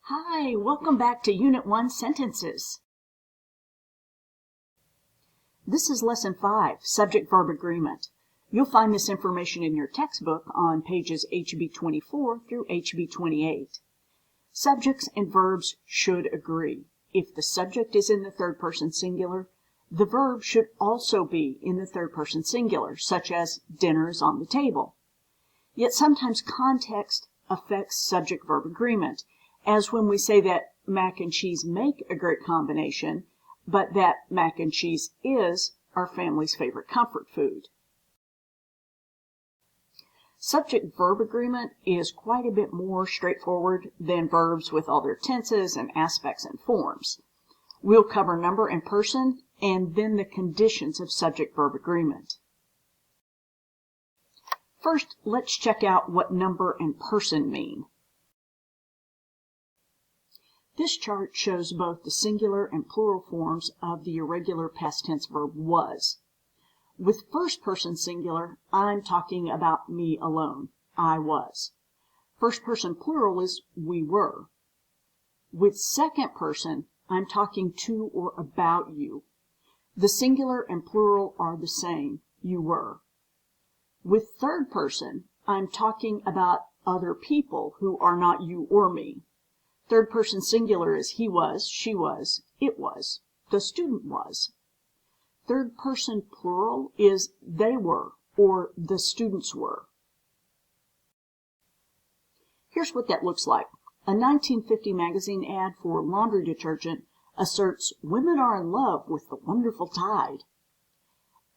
Hi, welcome back to Unit 1 Sentences. This is Lesson 5, Subject-Verb Agreement. You'll find this information in your textbook on pages HB 24 through HB 28. Subjects and verbs should agree. If the subject is in the third person singular, the verb should also be in the third person singular, such as dinner is on the table. Yet sometimes context affects subject-verb agreement, as when we say that mac and cheese make a great combination, but that mac and cheese is our family's favorite comfort food. Subject-verb agreement is quite a bit more straightforward than verbs with all their tenses and aspects and forms. We'll cover number and person, and then the conditions of subject-verb agreement. First, let's check out what number and person mean. This chart shows both the singular and plural forms of the irregular past tense verb was. With first person singular, I'm talking about me alone. I was. First person plural is we were. With second person, I'm talking to or about you. The singular and plural are the same. You were. With third person, I'm talking about other people who are not you or me. Third person singular is he was, she was, it was, the student was. Third person plural is they were or the students were. Here's what that looks like. A 1950 magazine ad for laundry detergent asserts women are in love with the wonderful Tide.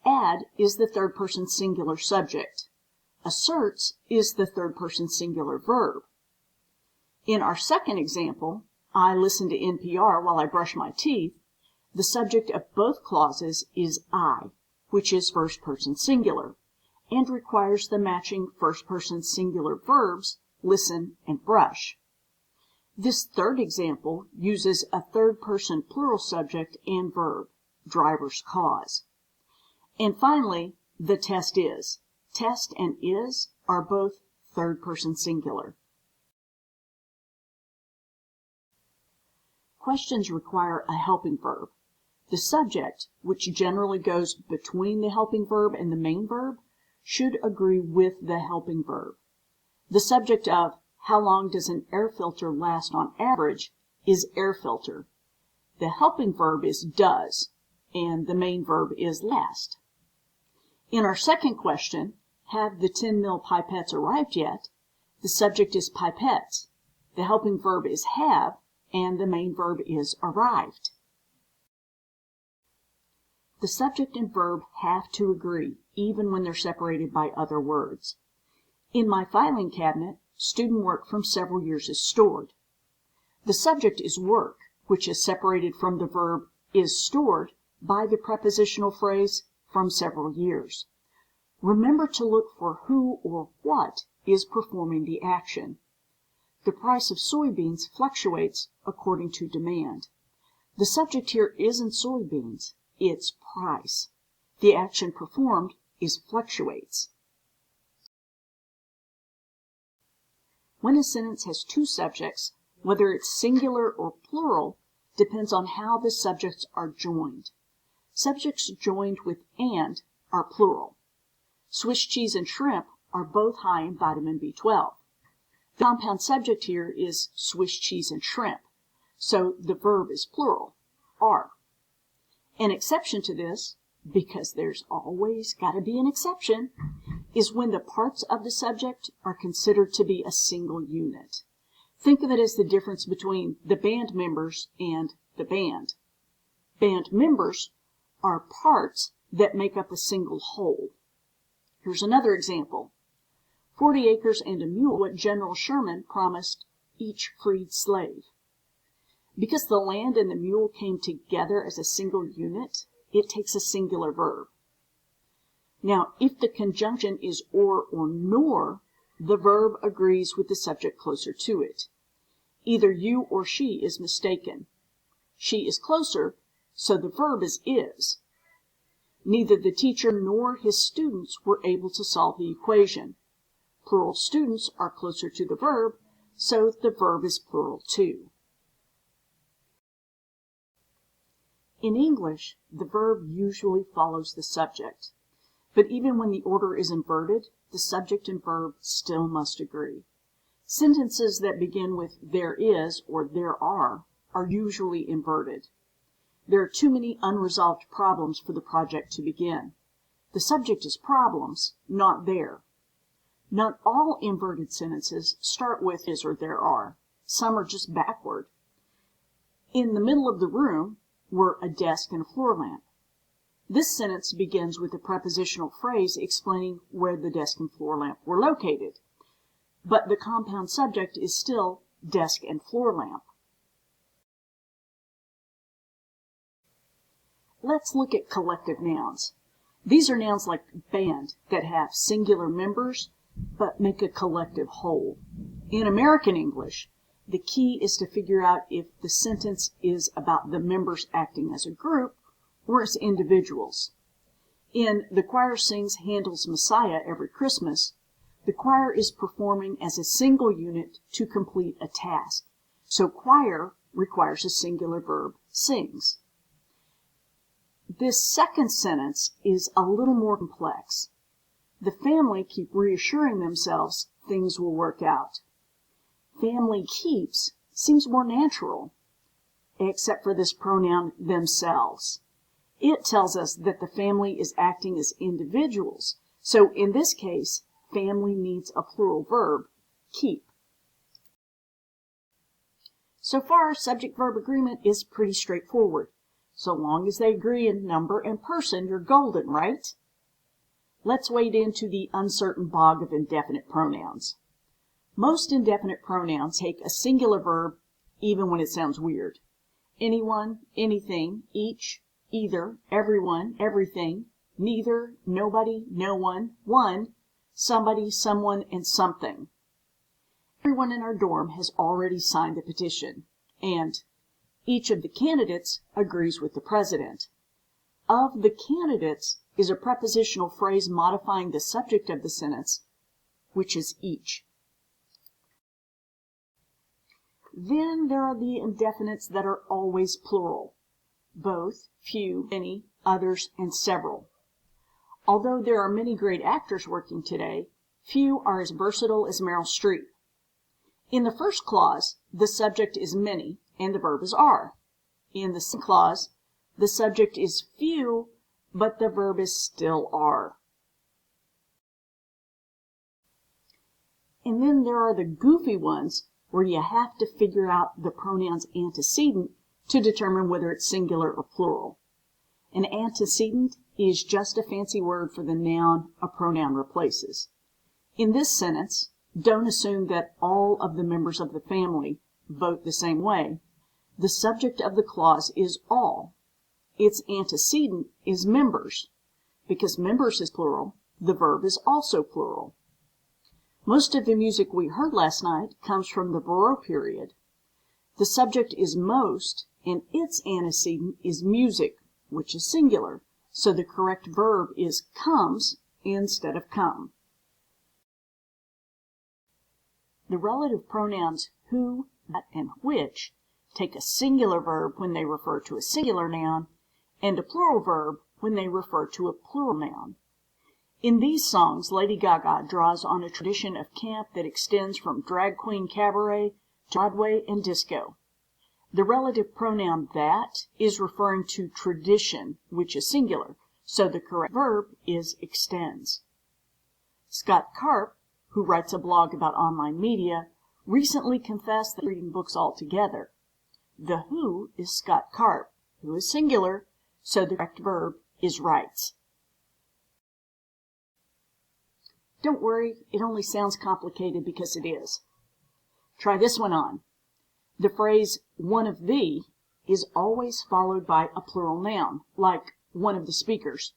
Ad is the third person singular subject. Asserts is the third person singular verb. In our second example, I listen to NPR while I brush my teeth, the subject of both clauses is I, which is first person singular, and requires the matching first person singular verbs listen and brush. This third example uses a third person plural subject and verb, driver's cause. And finally, the test is. Test and is are both third person singular. Questions require a helping verb. The subject, which generally goes between the helping verb and the main verb, should agree with the helping verb. The subject of how long does an air filter last on average is air filter. The helping verb is does, and the main verb is last. In our second question, have the 10 ml pipettes arrived yet? The subject is pipettes. The helping verb is have, and the main verb is arrived. The subject and verb have to agree, even when they're separated by other words. In my filing cabinet, student work from several years is stored. The subject is work, which is separated from the verb is stored by the prepositional phrase from several years. Remember to look for who or what is performing the action. The price of soybeans fluctuates according to demand. The subject here isn't soybeans, it's price. The action performed is fluctuates. When a sentence has two subjects, whether it's singular or plural, depends on how the subjects are joined. Subjects joined with and are plural. Swiss cheese and shrimp are both high in vitamin B12. The compound subject here is Swiss cheese and shrimp, so the verb is plural, are. An exception to this, because there's always got to be an exception, is when the parts of the subject are considered to be a single unit. Think of it as the difference between the band members and the band. Band members are parts that make up a single whole. Here's another example. 40 acres and a mule, what General Sherman promised each freed slave. Because the land and the mule came together as a single unit, it takes a singular verb. Now, if the conjunction is or nor, the verb agrees with the subject closer to it. Either you or she is mistaken. She is closer, so the verb is. Neither the teacher nor his students were able to solve the equation. Plural students are closer to the verb, so the verb is plural too. In English, the verb usually follows the subject, but even when the order is inverted, the subject and verb still must agree. Sentences that begin with there is or there are usually inverted. There are too many unresolved problems for the project to begin. The subject is problems, not there. Not all inverted sentences start with is or there are. Some are just backward. In the middle of the room were a desk and a floor lamp. This sentence begins with a prepositional phrase explaining where the desk and floor lamp were located, but the compound subject is still desk and floor lamp. Let's look at collective nouns. These are nouns like band that have singular members but make a collective whole. In American English, the key is to figure out if the sentence is about the members acting as a group or as individuals. In The Choir Sings Handel's Messiah Every Christmas, the choir is performing as a single unit to complete a task. So choir requires a singular verb, sings. This second sentence is a little more complex. The family keep reassuring themselves things will work out. Family keeps seems more natural, except for this pronoun themselves. It tells us that the family is acting as individuals. So in this case, family needs a plural verb, keep. So far, subject-verb agreement is pretty straightforward. So long as they agree in number and person, you're golden, right? Let's wade into the uncertain bog of indefinite pronouns. Most indefinite pronouns take a singular verb even when it sounds weird. Anyone, anything, each, either, everyone, everything, neither, nobody, no one, somebody, someone, and something. Everyone in our dorm has already signed the petition, and each of the candidates agrees with the president. Of the candidates is a prepositional phrase modifying the subject of the sentence, which is each. Then there are the indefinites that are always plural. Both, few, many, others, and several. Although there are many great actors working today, few are as versatile as Meryl Streep. In the first clause, the subject is many and the verb is are. In the second clause, the subject is few, but the verb is still are. And then there are the goofy ones where you have to figure out the pronoun's antecedent to determine whether it's singular or plural. An antecedent is just a fancy word for the noun a pronoun replaces. In this sentence, don't assume that all of the members of the family vote the same way. The subject of the clause is all. Its antecedent is members. Because members is plural, the verb is also plural. Most of the music we heard last night comes from the Baroque period. The subject is most, and its antecedent is music, which is singular, so the correct verb is comes instead of come. The relative pronouns who, that, and which take a singular verb when they refer to a singular noun, and a plural verb when they refer to a plural noun. In these songs, Lady Gaga draws on a tradition of camp that extends from drag queen cabaret to Broadway and disco. The relative pronoun that is referring to tradition, which is singular, so the correct verb is extends. Scott Karp, who writes a blog about online media, recently confessed that reading books altogether. The who is Scott Karp, who is singular, so the correct verb is writes. Don't worry, it only sounds complicated because it is. Try this one on. The phrase one of the is always followed by a plural noun, like one of the speakers.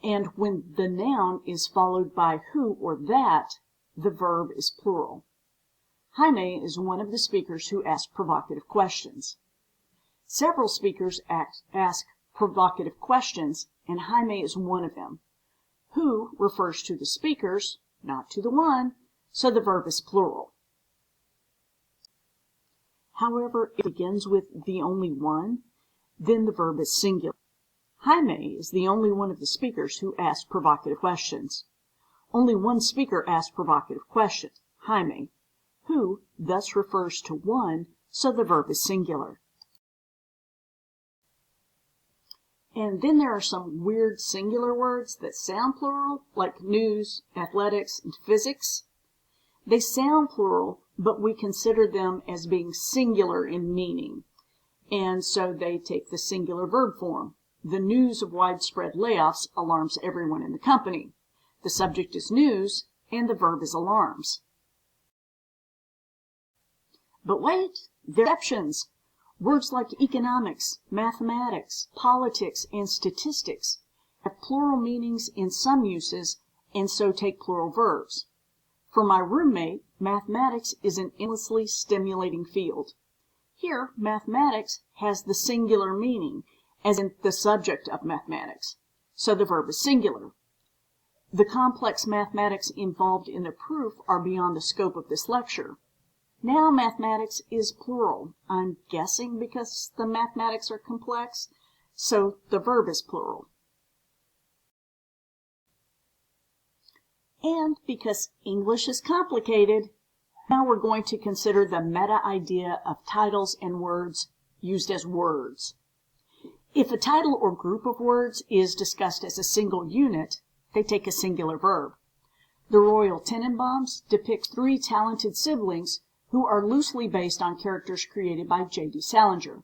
And when the noun is followed by who or that, the verb is plural. Jaime is one of the speakers who ask provocative questions. Several speakers ask provocative questions, and Jaime is one of them. Who refers to the speakers, not to the one, so the verb is plural. However, if it begins with the only one, then the verb is singular. Jaime is the only one of the speakers who asked provocative questions. Only one speaker asked provocative questions, Jaime, who thus refers to one, so the verb is singular. And then there are some weird singular words that sound plural, like news, athletics, and physics. They sound plural, but we consider them as being singular in meaning, and so they take the singular verb form. The news of widespread layoffs alarms everyone in the company. The subject is news, and the verb is alarms. But wait, there are exceptions. Words like economics, mathematics, politics, and statistics have plural meanings in some uses, and so take plural verbs. For my roommate, mathematics is an endlessly stimulating field. Here, mathematics has the singular meaning, as in the subject of mathematics, so the verb is singular. The complex mathematics involved in the proof are beyond the scope of this lecture. Now mathematics is plural. I'm guessing because the mathematics are complex, so the verb is plural. And because English is complicated, now we're going to consider the meta idea of titles and words used as words. If a title or group of words is discussed as a single unit, they take a singular verb. The Royal Tenenbaums depict three talented siblings who are loosely based on characters created by J.D. Salinger.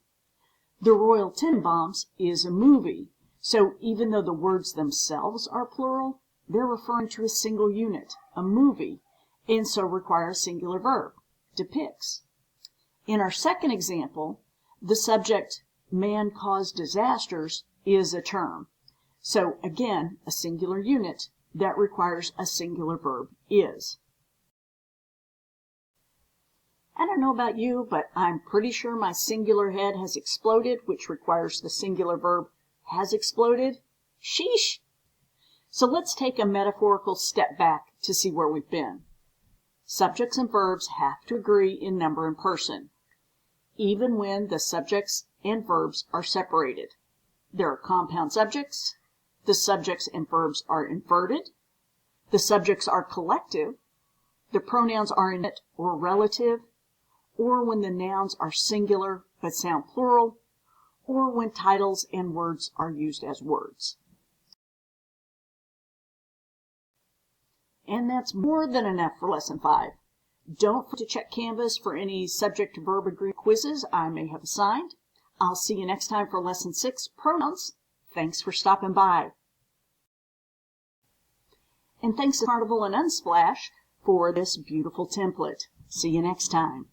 The Royal Tenenbaums is a movie, so even though the words themselves are plural, they're referring to a single unit, a movie, and so require a singular verb, depicts. In our second example, the subject, man-caused disasters, is a term. So again, a singular unit that requires a singular verb, is. I don't know about you, but I'm pretty sure my singular head has exploded, which requires the singular verb has exploded. Sheesh! So let's take a metaphorical step back to see where we've been. Subjects and verbs have to agree in number and person, even when the subjects and verbs are separated. There are compound subjects, the subjects and verbs are inverted, the subjects are collective, the pronouns are indefinite or relative, or when the nouns are singular but sound plural, or when titles and words are used as words. And that's more than enough for Lesson 5. Don't forget to check Canvas for any subject-verb agreement quizzes I may have assigned. I'll see you next time for Lesson 6, Pronouns. Thanks for stopping by. And thanks to Carnival and Unsplash for this beautiful template. See you next time.